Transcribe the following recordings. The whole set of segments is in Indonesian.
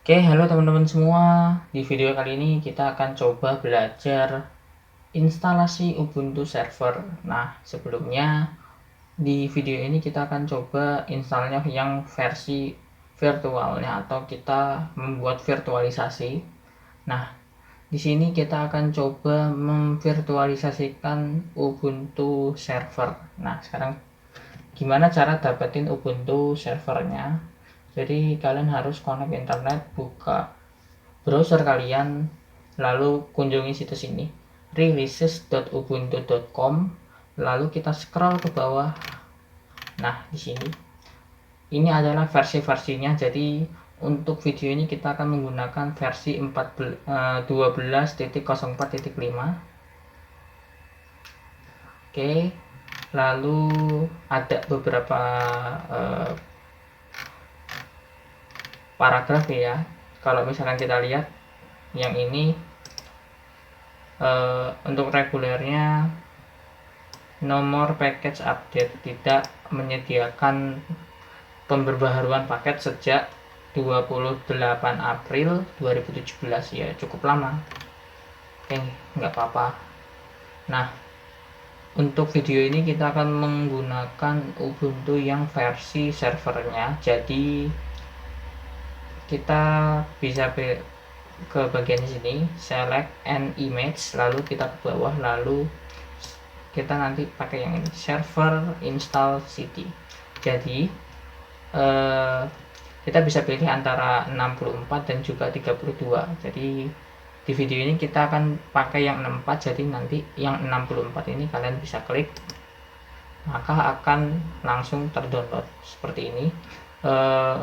Oke, halo teman-teman semua. Di video kali ini kita akan coba belajar instalasi Ubuntu server. Nah, sebelumnya di video ini kita akan coba installnya yang versi virtualnya atau kita membuat virtualisasi. Nah, di sini kita akan coba memvirtualisasikan Ubuntu server. Nah, sekarang gimana cara dapetin Ubuntu servernya? Jadi kalian harus connect internet, buka browser kalian, lalu kunjungi situs ini releases.ubuntu.com, lalu kita scroll ke bawah. Nah, di sini ini adalah versi-versinya. Jadi untuk video ini kita akan menggunakan versi 12.04.5. Oke, lalu ada beberapa paragraf ya. Kalau misalkan kita lihat yang ini, untuk regulernya nomor package update, tidak menyediakan pembaharuan paket sejak 28 April 2017. Ya cukup lama. Oke, nggak apa-apa. Nah, untuk video ini kita akan menggunakan Ubuntu yang versi servernya. Jadi kita bisa ke bagian sini, select an image, lalu kita ke bawah, lalu kita nanti pakai yang ini, server install city. Jadi kita bisa pilih antara 64 dan juga 32. Jadi di video ini kita akan pakai yang 64, jadi nanti yang 64 ini kalian bisa klik, maka akan langsung terdownload seperti ini.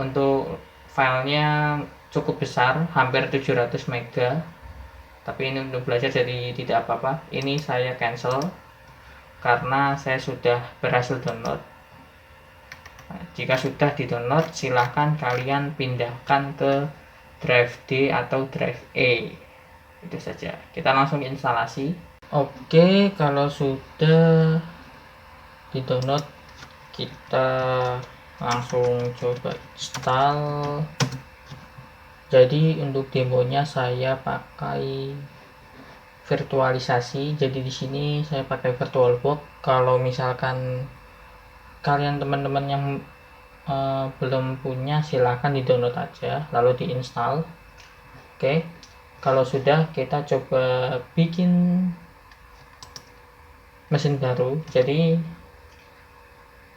Untuk filenya cukup besar, hampir 700 mega, tapi ini untuk belajar jadi tidak apa-apa. Ini saya cancel karena saya sudah berhasil download. Nah, jika sudah di download, silahkan kalian pindahkan ke drive D atau drive E. Itu saja, kita langsung instalasi. Oke, kalau sudah di download, kita langsung coba install. Jadi untuk demonya saya pakai virtualisasi. Jadi di sini saya pakai VirtualBox. Kalau misalkan kalian teman-teman yang belum punya, silahkan di download aja lalu diinstal. Oke, kalau sudah, kita coba bikin mesin baru. Jadi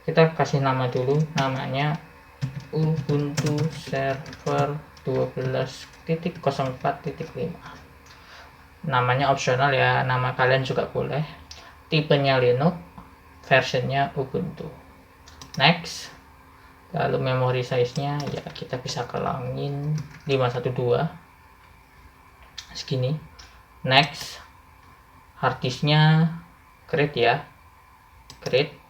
kita kasih nama dulu, namanya Ubuntu server 12.04.5. namanya opsional ya, nama kalian juga boleh. Tipenya Linux, versionnya Ubuntu. Next, lalu memory size nya ya kita bisa kelangin 512 segini. Next, hard disk nya create ya, create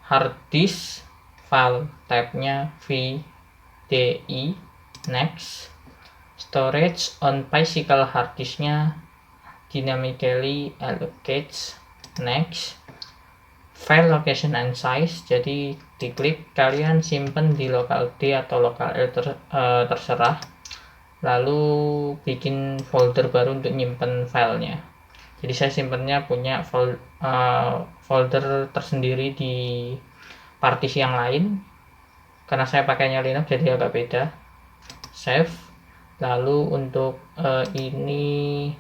hard disk, file type nya VDI. Next, storage on physical hard disk nya dynamically allocates. Next, file location and size, jadi diklik, kalian simpen di local D atau local L terserah, lalu bikin folder baru untuk nyimpen filenya. Jadi saya simpennya punya folder tersendiri di partisi yang lain, karena saya pakainya Linux jadi agak beda. Save, lalu untuk ini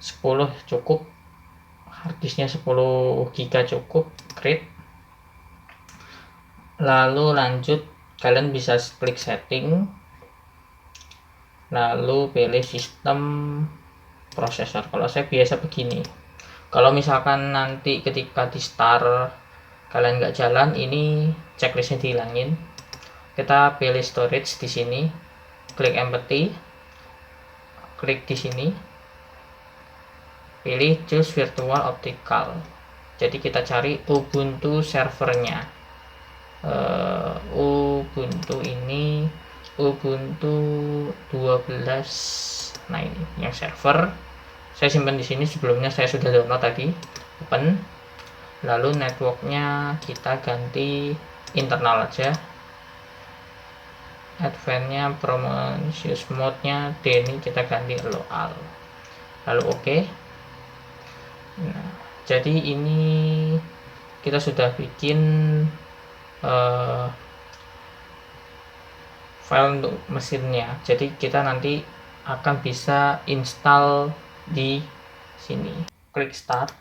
10 cukup, harddisknya 10 GB cukup, create. Lalu lanjut, kalian bisa klik setting, lalu pilih sistem prosesor. Kalau saya biasa begini. Kalau misalkan nanti ketika di start kalian nggak jalan, ini checklistnya dihilangin. Kita pilih storage di sini, klik empty, klik di sini, pilih choose virtual optical. Jadi kita cari Ubuntu servernya. Ubuntu ini Ubuntu 12. Nah, ini yang server. Saya simpan di sini, sebelumnya saya sudah download tadi. Open. Lalu networknya kita ganti internal aja. advance-nya, promiscuous mode-nya D ini kita ganti local, lalu oke. Nah, jadi ini kita sudah bikin file untuk mesinnya, jadi kita nanti akan bisa install di sini. Klik start.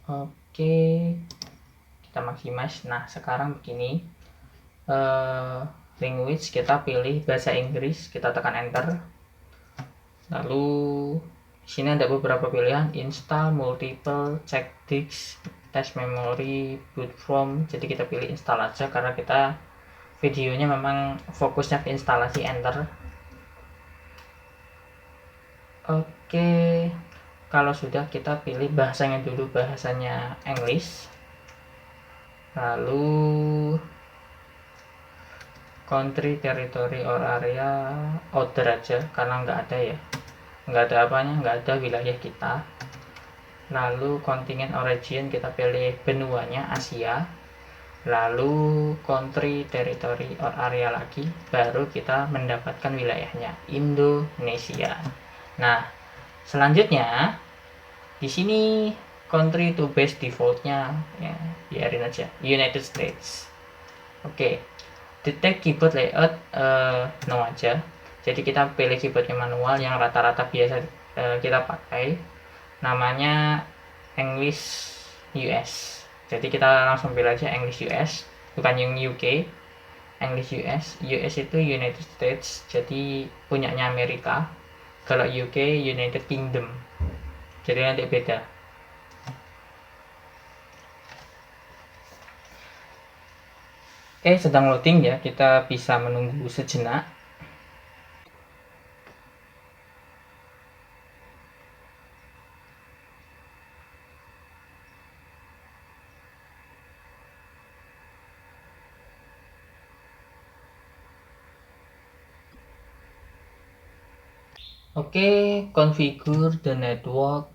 Oke, kita maximize. Nah, sekarang begini, language kita pilih bahasa Inggris, kita tekan enter. Lalu di sini ada beberapa pilihan: install, multiple, check disk, test memory, boot from. Jadi kita pilih install aja karena kita videonya memang fokusnya ke instalasi. Enter. Oke, kalau sudah kita pilih bahasanya dulu, bahasanya English. Lalu country, territory, or area order aja karena nggak ada ya, nggak ada apanya, nggak ada wilayah kita. Lalu continent origin kita pilih benuanya Asia. Lalu country, territory, or area lagi, baru kita mendapatkan wilayahnya Indonesia. Nah, selanjutnya di sini country to base defaultnya ya biarin aja United States. Oke, detect keyboard layout no aja. Jadi kita pilih keyboardnya manual yang rata-rata biasa kita pakai, namanya English US. Jadi kita langsung pilih aja English US, bukan yang UK. English US, US itu United States, jadi punyanya Amerika. Kalau UK United Kingdom, jadi nanti beda. Oke, sedang loading ya, kita bisa menunggu sejenak. Oke, configure the network.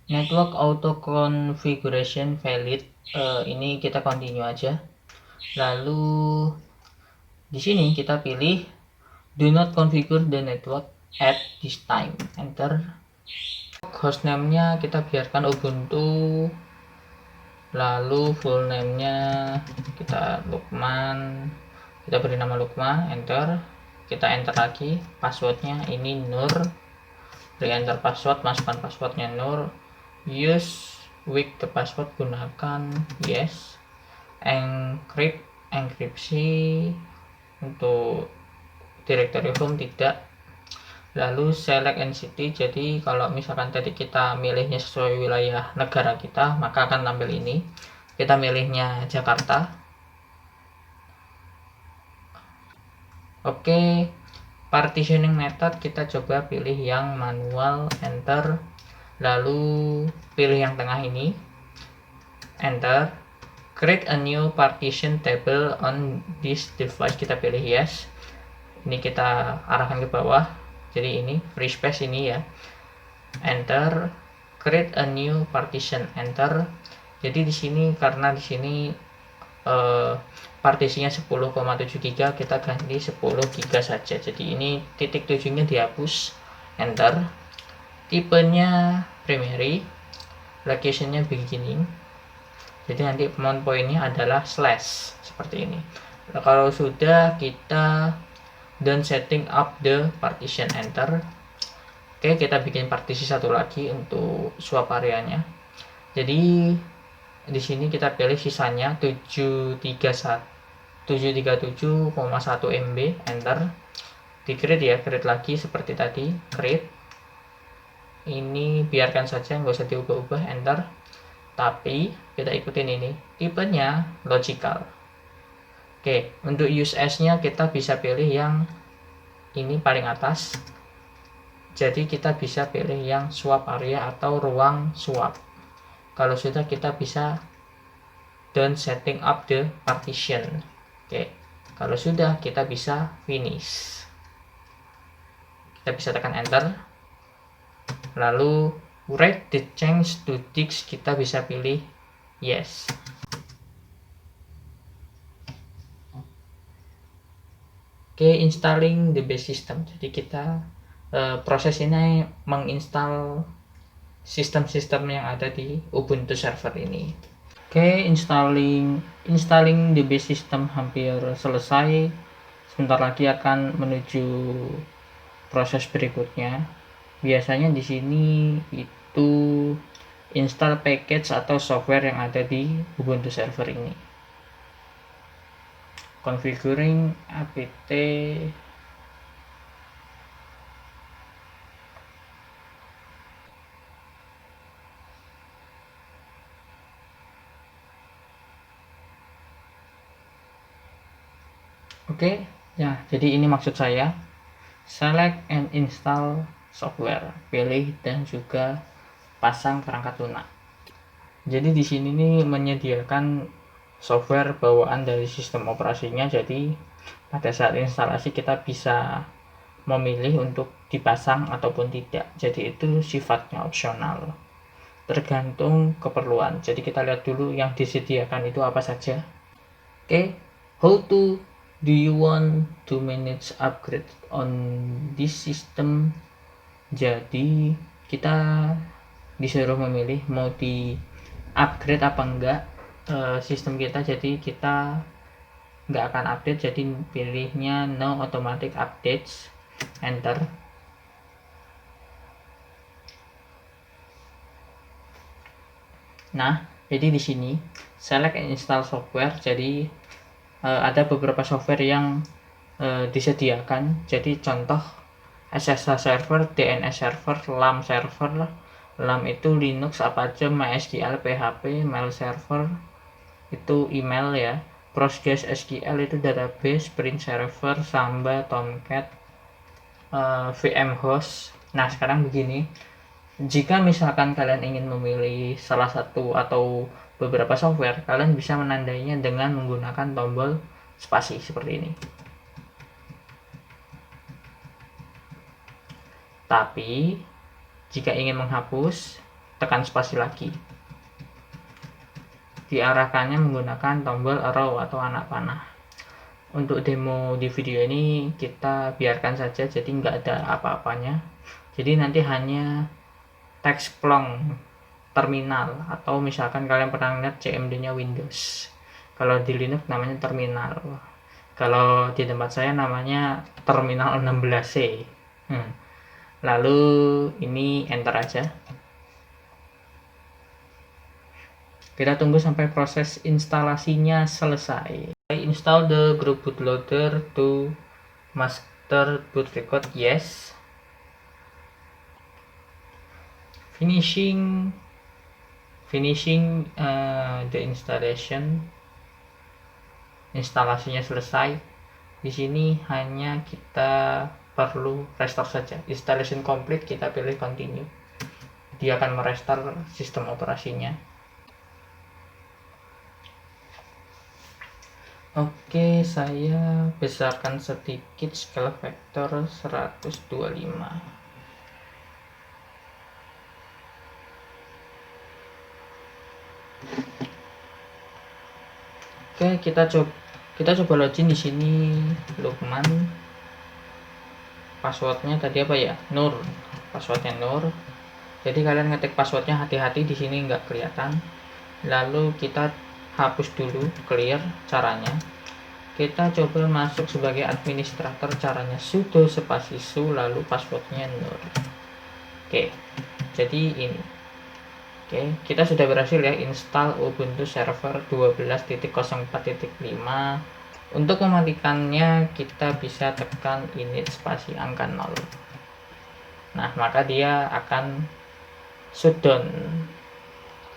Network auto configuration valid. Ini kita continue aja. Lalu di sini kita pilih do not configure the network at this time. Enter. Hostname-nya kita biarkan Ubuntu. Lalu full name-nya kita Lukman. Kita beri nama Lukman. Enter. Kita enter lagi, passwordnya ini Nur, beri enter password, masukkan passwordnya Nur. Use weak the password, gunakan yes. Encrypt, enkripsi untuk directory home tidak. Lalu select entity, jadi kalau misalkan tadi kita milihnya sesuai wilayah negara kita, maka akan tampil ini. Kita milihnya Jakarta. Oke, partitioning method kita coba pilih yang manual. Enter. Lalu pilih yang tengah ini, enter. Create a new partition table on this device, kita pilih yes. Ini kita arahkan ke bawah, jadi ini free space ini ya. Enter. Create a new partition, enter. Jadi di sini karena di sini partisinya 10,7 GB, kita ganti 10 GB saja. Jadi ini titik tujuhnya dihapus. Enter. Tipenya primary, locationnya beginning, jadi nanti mount pointnya adalah slash seperti ini. Nah, kalau sudah kita done setting up the partition. Enter. Oke, kita bikin partisi satu lagi untuk swap areanya. Jadi di sini kita pilih sisanya 737,1 MB. Enter. Di create ya, create lagi seperti tadi, create. Ini biarkan saja, nggak usah diubah-ubah. Enter. Tapi kita ikutin ini, tipenya logical. Oke, untuk use as-nya kita bisa pilih yang ini paling atas. Jadi kita bisa pilih yang swap area atau ruang swap. Kalau sudah, kita bisa done setting up the partition. Oke, kalau sudah, kita bisa finish. Kita bisa tekan enter. Lalu write the change to disk, kita bisa pilih yes. Oke, installing the base system. Jadi kita proses ini menginstal sistem-sistem yang ada di Ubuntu server ini. Oke, installing the base system hampir selesai. Sebentar lagi akan menuju proses berikutnya. Biasanya di sini itu install package atau software yang ada di Ubuntu server ini. Configuring apt. Oke, ya, jadi ini maksud saya. Select and install software. Pilih dan juga pasang perangkat lunak. Jadi di sini nih menyediakan software bawaan dari sistem operasinya. Jadi pada saat instalasi kita bisa memilih untuk dipasang ataupun tidak. Jadi itu sifatnya opsional. Tergantung keperluan. Jadi kita lihat dulu yang disediakan itu apa saja. Oke, how to do you want to manage upgrade on this system? Jadi kita disuruh memilih mau di upgrade apa enggak sistem kita. Jadi kita nggak akan update, jadi pilihnya no automatic updates, enter. Nah, jadi di sini select and install software. Jadi ada beberapa software yang disediakan. Jadi contoh SSH server, DNS server, LAM server. LAM itu Linux apa aja, MySQL, PHP, mail server itu email ya. Postgres SQL itu database, Print server, Samba, Tomcat, VM host. Nah, sekarang begini. Jika misalkan kalian ingin memilih salah satu atau beberapa software, kalian bisa menandainya dengan menggunakan tombol spasi seperti ini. Tapi jika ingin menghapus, tekan spasi lagi. Diarahkannya menggunakan tombol arrow atau anak panah. Untuk demo di video ini kita biarkan saja, jadi nggak ada apa-apanya. Jadi nanti hanya teks plong terminal, atau misalkan kalian pernah lihat CMD-nya Windows. Kalau di Linux namanya terminal. Kalau di tempat saya namanya terminal 16C. Lalu ini enter aja. Kita tunggu sampai proses instalasinya selesai. I install the group bootloader to master boot record, yes. Finishing the installation. Instalasinya selesai. Di sini hanya kita perlu restore saja. Installation complete, kita pilih continue. Dia akan merestore sistem operasinya. Oke, saya besarkan sedikit scale factor 125. Oke, kita coba login di sini. Lukman. Passwordnya tadi apa ya? Nur. Passwordnya Nur. Jadi kalian ngetik passwordnya hati-hati, di sini nggak kelihatan. Lalu kita hapus dulu, clear. Caranya kita coba masuk sebagai administrator. Caranya sudo spasi su lalu passwordnya Nur. Oke, jadi ini. Oke, kita sudah berhasil ya install Ubuntu server 12.04.5. Untuk mematikannya kita bisa tekan init spasi angka 0. Nah, maka dia akan shutdown.